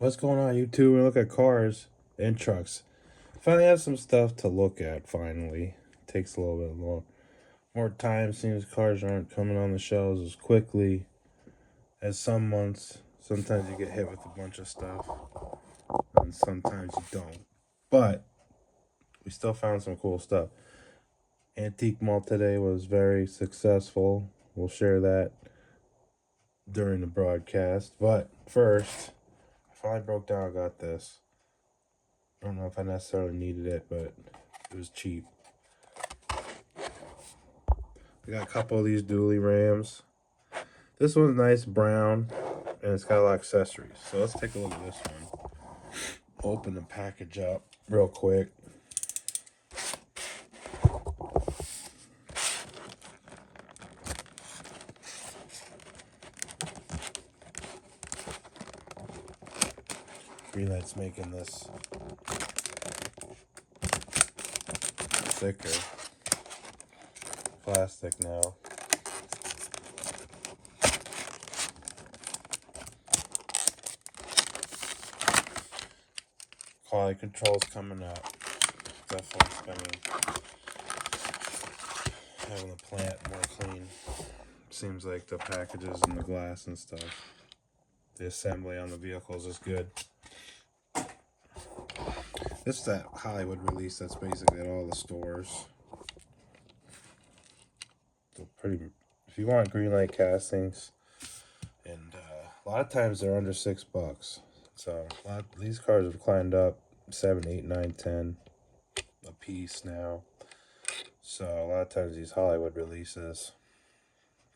What's going on, YouTube? We look at cars and trucks. Finally have some stuff to look at, finally. Takes a little bit more time. Seems cars aren't coming on the shelves as quickly as some months. Sometimes you get hit with a bunch of stuff, and sometimes you don't. But we still found some cool stuff. Antique Mall today was very successful. We'll share that during the broadcast. But first, I finally broke down. I got this. I don't know if I necessarily needed it, but it was cheap. We got a couple of these dually Rams. This one's nice brown, and it's got a lot of accessories. So let's take a look at this one. Open the package up real quick. Greenlight's making this thicker plastic now. Quality control's coming up. Definitely spending having the plant more clean. Seems like the packages and the glass and stuff. The assembly on the vehicles is good. This is that Hollywood release that's basically at all the stores. So pretty. If you want Greenlight castings, and a lot of times they're under $6. So these cars have climbed up 7, 8, 9, 10 a piece now. So a lot of times these Hollywood releases,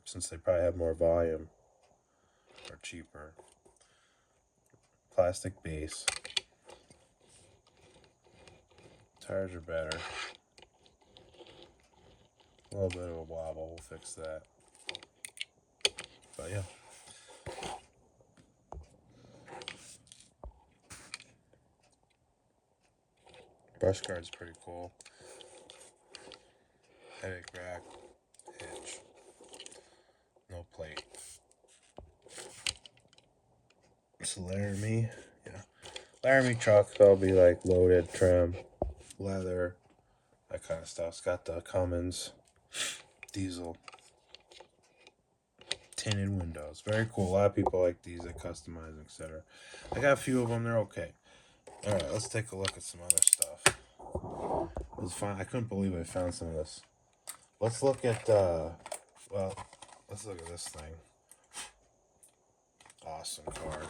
since they probably have more volume, are cheaper. Plastic base. Tires are better. A little bit of a wobble, we'll fix that. But yeah. Brush guard's pretty cool. Headache rack, hitch, no plate. It's Laramie, yeah. Laramie truck, that'll be like loaded, trim, leather, that kind of stuff. It's got the Cummins diesel tinted windows. Very cool. A lot of people like these that customize, etc. I got a few of them. They're okay. All right, let's take a look at some other stuff. It was fun. I couldn't believe I found some of this. Let's look at let's look at this thing. Awesome car.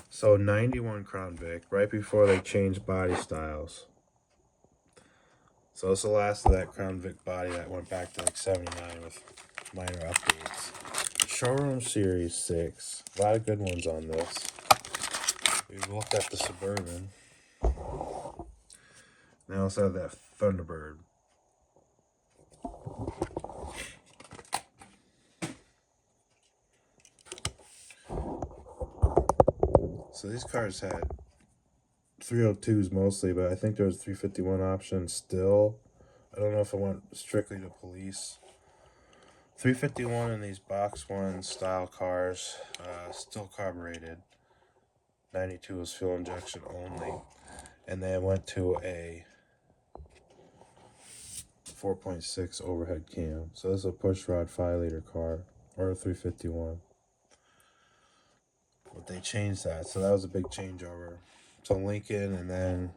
So 91 Crown Vic, right before they changed body styles. So it's the last of that Crown Vic body that went back to like 79 with minor updates. Showroom Series 6. A lot of good ones on this. We've looked at the Suburban. They also have that Thunderbird. So these cars had 302s mostly, but I think there was 351 options still. I don't know if it went strictly to police. 351 in these box one style cars, still carbureted. 92 was fuel injection only. And then went to a 4.6 overhead cam. So this is a push rod 5-liter car, or a 351. But they changed that, so that was a big changeover. So Lincoln and then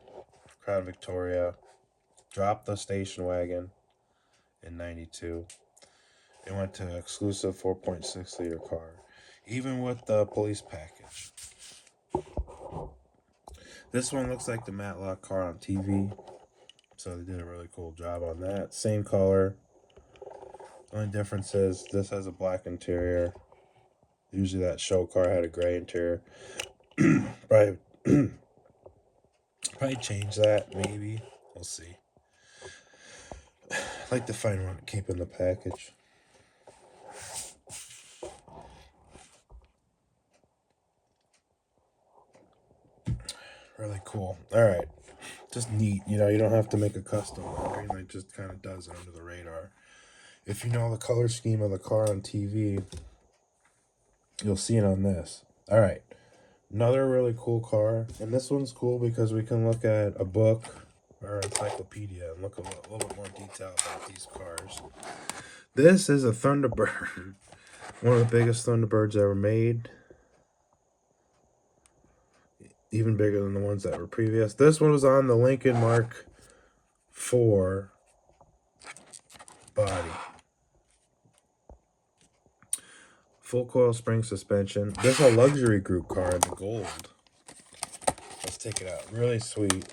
Crown Victoria dropped the station wagon in 92. It went to exclusive 4.6 liter car, even with the police package. This one looks like the Matlock car on TV, so they did a really cool job on that. Same color. Only difference is this has a black interior. Usually that show car had a gray interior. Probably change that, maybe. We'll see. I'd like to find one to keep in the package. Really cool. Alright. Just neat. You know, you don't have to make a custom one. Greenlight just kind of does it under the radar. If you know the color scheme of the car on TV, you'll see it on this. Alright. Another really cool car, and this one's cool because we can look at a book or encyclopedia and look a little bit more detail about these cars. This is a Thunderbird, one of the biggest Thunderbirds ever made, even bigger than the ones that were previous. This one was on the Lincoln Mark IV body. Full coil spring suspension. This is a luxury group car in the gold. Let's take it out. Really sweet.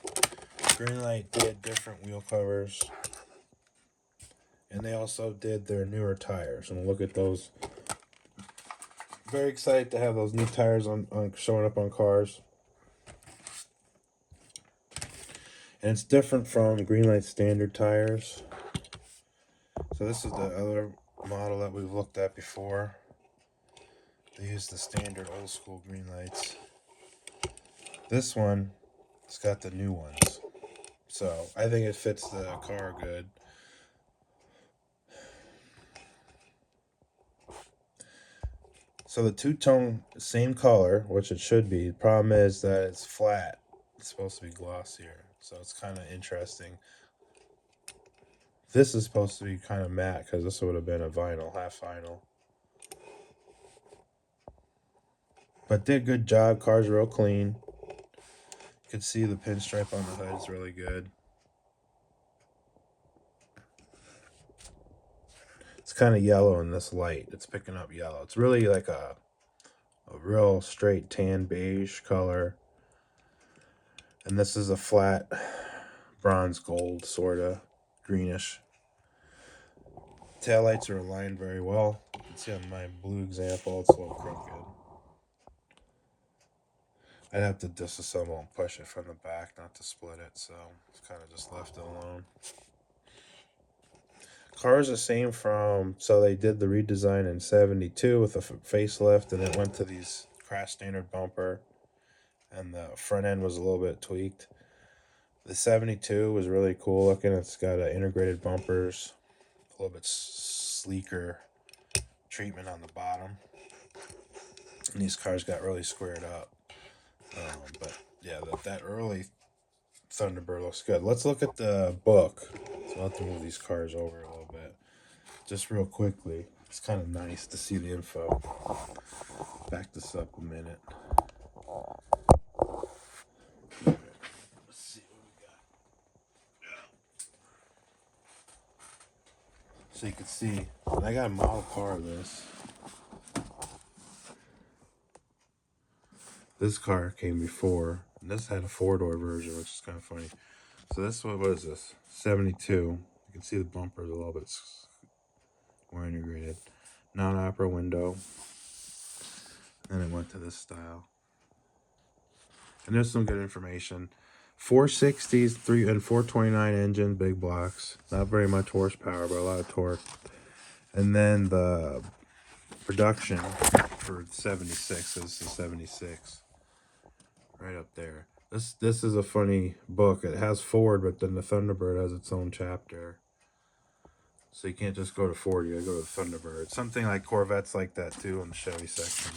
Greenlight did different wheel covers. And they also did their newer tires. And we'll look at those. Very excited to have those new tires on showing up on cars. And it's different from Greenlight standard tires. So this is the other model that we've looked at before. They use the standard old school Greenlights. This one, it's got the new ones. So I think it fits the car good. So the two-tone, same color, which it should be. The problem is that it's flat. It's supposed to be glossier. So it's kind of interesting. This is supposed to be kind of matte because this would have been a vinyl, half vinyl. But did a good job. Car's real clean. You can see the pinstripe on the hood is really good. It's kind of yellow in this light. It's picking up yellow. It's really like a real straight tan beige color. And this is a flat bronze gold, sort of greenish. Taillights are aligned very well. You can see on my blue example, it's a little crooked. I'd have to disassemble and push it from the back, not to split it, so it's kind of just left it alone. Car's the same from, so they did the redesign in 72 with a facelift, and it went to these crash standard bumper, and the front end was a little bit tweaked. The 72 was really cool looking. It's got integrated bumpers, a little bit sleeker treatment on the bottom, and these cars got really squared up. But yeah, that early Thunderbird looks good. Let's look at the book. So I'll have to move these cars over a little bit. Just real quickly. It's kind of nice to see the info. Back this up a minute. Let's see what we got. So you can see, I got a model car of this. This car came before. And this had a four-door version, which is kind of funny. So this one, what is this? 72. You can see the bumper is a little bit more integrated. Non-opera window. And it went to this style. And there's some good information. 460s, 429 engine, big blocks. Not very much horsepower, but a lot of torque. And then the production for 76 is the 76. Right up there. This is a funny book. It has Ford, but then the Thunderbird has its own chapter. So you can't just go to Ford, you gotta go to Thunderbird. Something like Corvettes like that too in the Chevy section.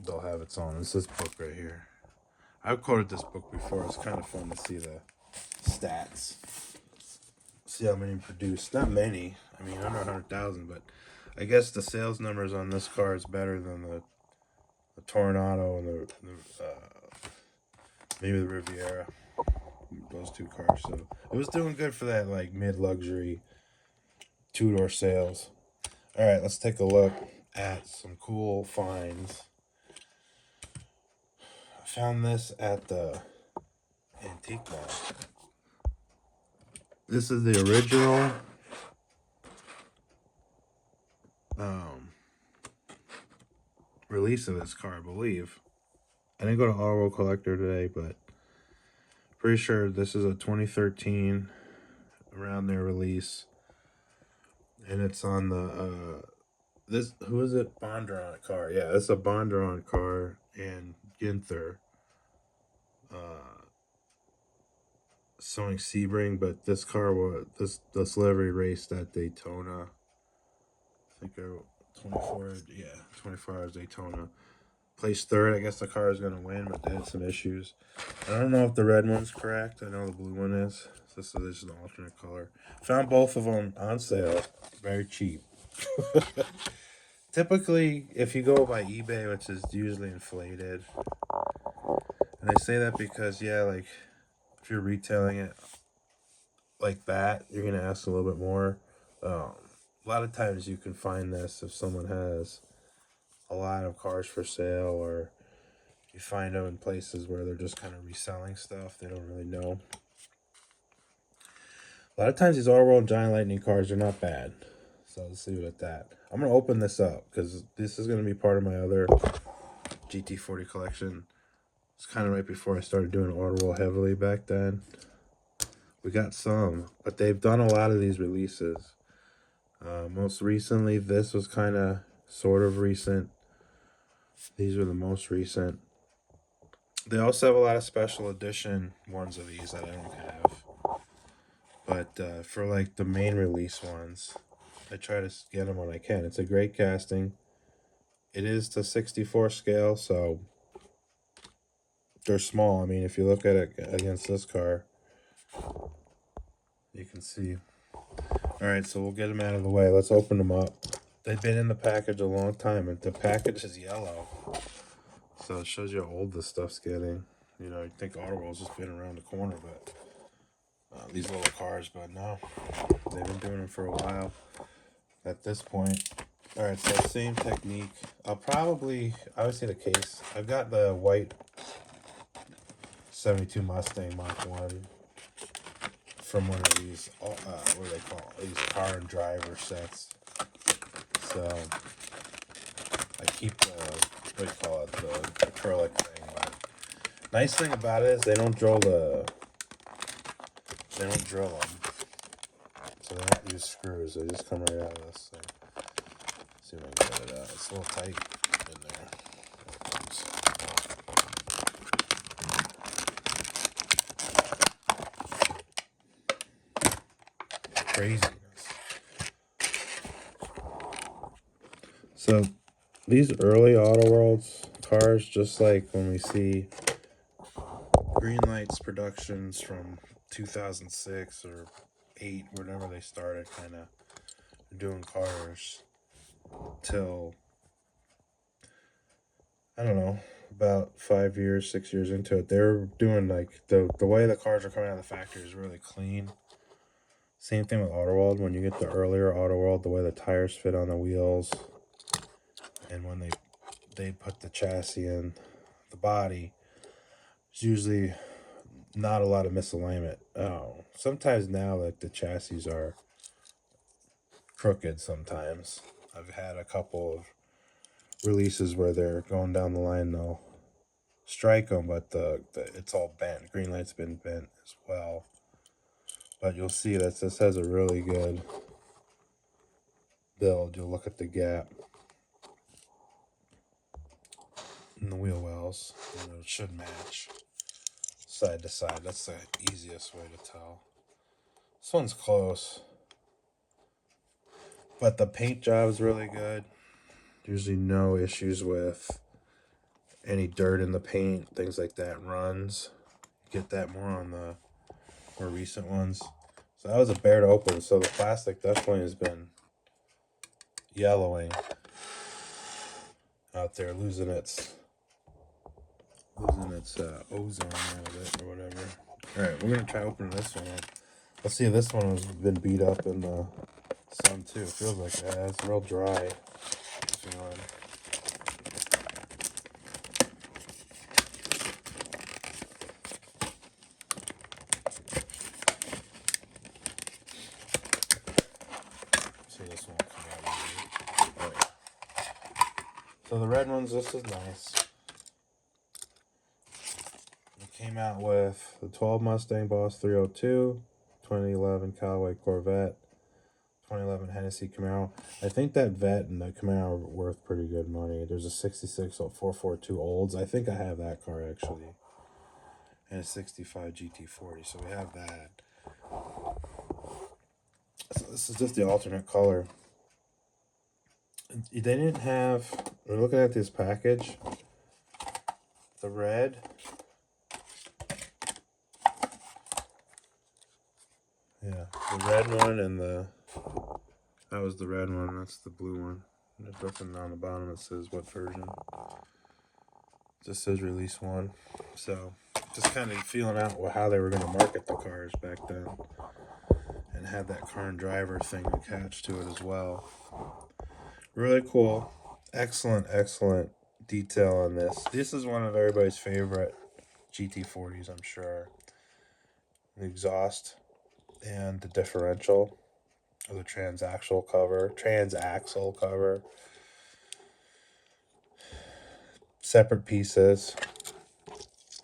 They'll have its own. It's this book right here. I've quoted this book before. It's kind of fun to see the stats. See how many produced. Not many. I mean, under 100,000, but I guess the sales numbers on this car is better than the Tornado and the maybe the Riviera. Those two cars. So it was doing good for that like mid-luxury two-door sales. All right, let's take a look at some cool finds. I found this at the antique mall. This is the original release of this car, I believe. I didn't go to Auto World Collector today, but pretty sure this is a 2013 around their release. And it's on the this, who is it? Bondurant car. Yeah, it's a Bondurant car and Ginther. Sewing Sebring, but this car was this livery raced at Daytona. I think 24 hours Daytona. placed third. I guess the car is going to win, but they had some issues. I don't know if the red one's cracked. I know the blue one is. So this is an alternate color. Found both of them on sale. Very cheap. Typically, if you go by eBay, which is usually inflated, and I say that because, yeah, like, if you're retailing it like that, you're going to ask a little bit more. A lot of times you can find this if someone has a lot of cars for sale, or you find them in places where they're just kind of reselling stuff. They don't really know. A lot of times these Autoworld Giant Lightning cars are not bad. So let's leave it at that. I'm going to open this up because this is going to be part of my other GT40 collection. It's kind of right before I started doing Autoworld heavily back then. We got some, but they've done a lot of these releases. Most recently, this was kind of sort of recent. These are the most recent. They also have a lot of special edition ones of these that I don't have. But for like the main release ones, I try to get them when I can. It's a great casting. It is to 64 scale, so they're small. I mean, if you look at it against this car, you can see. Alright, so we'll get them out of the way. Let's open them up. They've been in the package a long time, and the package is yellow. So it shows you how old this stuff's getting. You know, you'd think Autoworld's just been around the corner, but these little cars, but no. They've been doing them for a while at this point. Alright, so same technique. I would say the case. I've got the white 72 Mustang Mach 1 from one of these, what do they call it? These car and driver sets. So I keep the, what do you call it, the acrylic thing. But nice thing about it is they don't drill them. So they don't use screws. They just come right out of this thing. Let's see if I can get it out. It's a little tight in there. Craziness. So these early Autoworlds cars, just like when we see Greenlight's productions from 2006 or 8, whenever they started kind of doing cars, till, I don't know, about 5 years, 6 years into it, they're doing like the way the cars are coming out of the factory is really clean. Same thing with Autoworld. When you get the earlier Autoworld, the way the tires fit on the wheels, and when they put the chassis in the body, it's usually not a lot of misalignment. Sometimes now, like, the chassis are crooked sometimes. I've had a couple of releases where they're going down the line, they'll strike them, but it's all bent. Greenlight's been bent as well. But you'll see that this has a really good build. You'll look at the gap in the wheel wells, and it should match side to side. That's the easiest way to tell. This one's close, but the paint job is really good. Usually no issues with any dirt in the paint, things like that. Runs, get that more on the more recent ones. So that was a bear to open, so the plastic definitely has been yellowing out there, losing its ozone out of it or whatever. Alright, we're gonna try opening this one up. Let's see if this one has been beat up in the sun too. It feels like it has. It's real dry. See this one come out easy. Oh, yeah. So the red ones, this is nice. It came out with the 12 Mustang Boss 302, 2011 Callaway Corvette, 2011 Hennessy Camaro. I think that Vet and the Camaro are worth pretty good money. There's a 66 442 Olds. I think I have that car actually. And a 65 GT40, so we have that. So this is just the alternate color. They didn't have, we're looking at this package, the red. Yeah, the red one and that was the red one. That's the blue one. There's nothing on the bottom that says what version. It just says release 1. So just kind of feeling out how they were going to market the cars back then, and had that car and driver thing attached to it as well. Really cool. Excellent, excellent detail on this. This is one of everybody's favorite GT40s, I'm sure. The exhaust and the differential, or the transaxle cover. Separate pieces.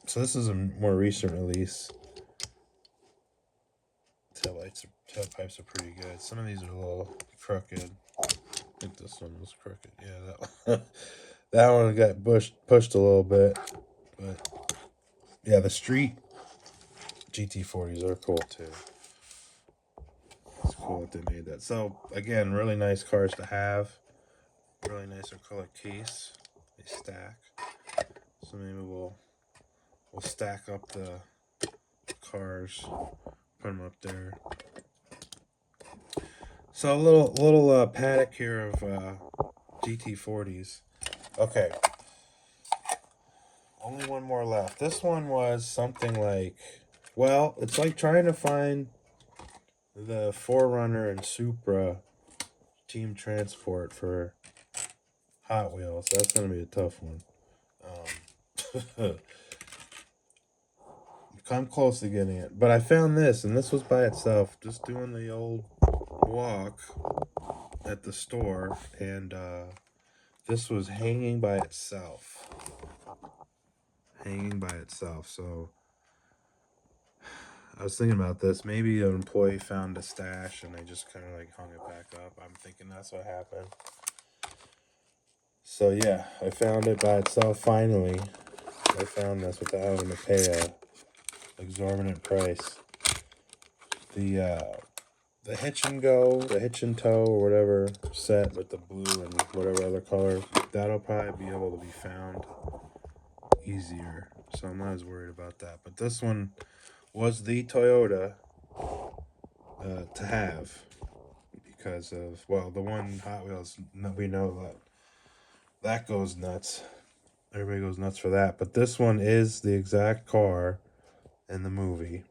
So this is a more recent release. Tailpipes are pretty good. Some of these are a little crooked. I think this one was crooked. Yeah, that one got pushed a little bit. But yeah, the street GT40s are cool too. It's cool that they made that. So again, really nice cars to have. Really nice acrylic case. They stack. So maybe we'll stack up the cars, put them up there. So a little paddock here of GT40s. Okay, only one more left. This one was something like, well, it's like trying to find the 4Runner and Supra team transport for Hot Wheels. That's gonna be a tough one. Come close to getting it, but I found this, and this was by itself, just doing the old walk at the store, and this was hanging by itself. So I was thinking about this. Maybe an employee found a stash and they just kind of like hung it back up. I'm thinking that's what happened. So yeah, I found it by itself finally. I found this without having to pay a exorbitant price. The hitch and go, the hitch and tow, or whatever set with the blue and whatever other color, that'll probably be able to be found easier. So I'm not as worried about that. But this one was the Toyota to have, because of, well, the one Hot Wheels, we know that goes nuts. Everybody goes nuts for that. But this one is the exact car in the movie.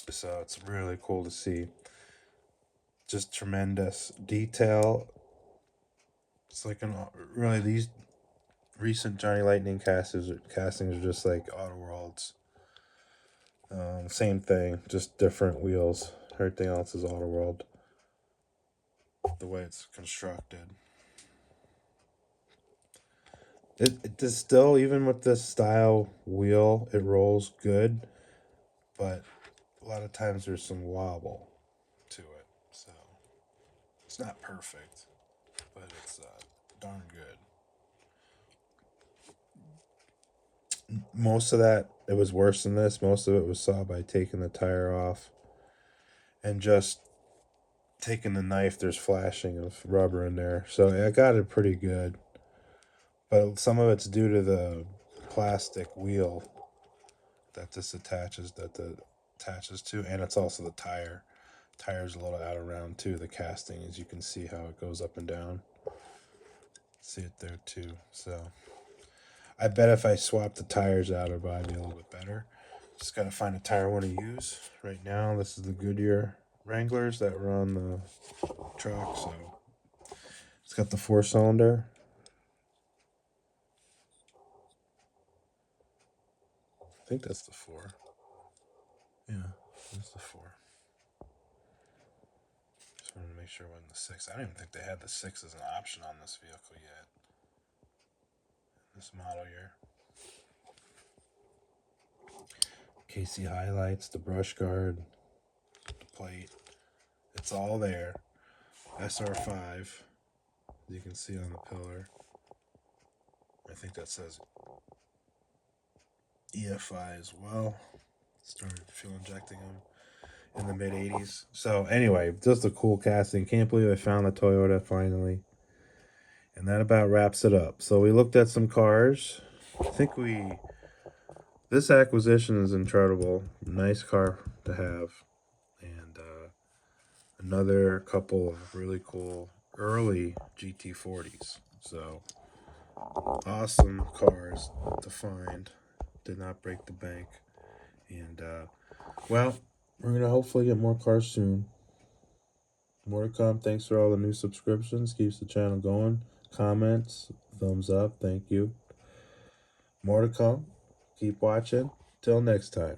So it's really cool to see. Just tremendous detail. It's like really, these recent Jonny Lightning castings are just like Auto Worlds. Same thing, just different wheels. Everything else is Auto World. The way it's constructed. It is still, even with this style wheel, it rolls good, but a lot of times there's some wobble to it. So it's not perfect, but it's darn good. Most of that, it was worse than this. Most of it was saw by taking the tire off and just taking the knife. There's flashing of rubber in there, so I got it pretty good. But some of it's due to the plastic wheel that this attaches to, and it's also the tire. Tire's a little out of round too. The casting, as you can see how it goes up and down. See it there too. So I bet if I swap the tires out, it'll probably be a little bit better. Just gotta find a tire I want to use. Right now, this is the Goodyear Wranglers that were on the truck. So it's got the 4-cylinder. I think that's the 4. Yeah, that's the 4. Just wanted to make sure it wasn't the 6. I don't even think they had the 6 as an option on this vehicle yet. This model year. KC highlights, the brush guard, the plate. It's all there. SR5, as you can see on the pillar. I think that says EFI as well. Started fuel injecting them in the mid 80s. So anyway, just a cool casting. Can't believe I found the Toyota finally. And that about wraps it up. So we looked at some cars. I think this acquisition is incredible. Nice car to have. And another couple of really cool early GT40s. So awesome cars to find. Did not break the bank. And well, we're gonna hopefully get more cars soon. More to come. Thanks for all the new subscriptions. Keeps the channel going. Comments, thumbs up. Thank you. More to come. Keep watching. Till next time.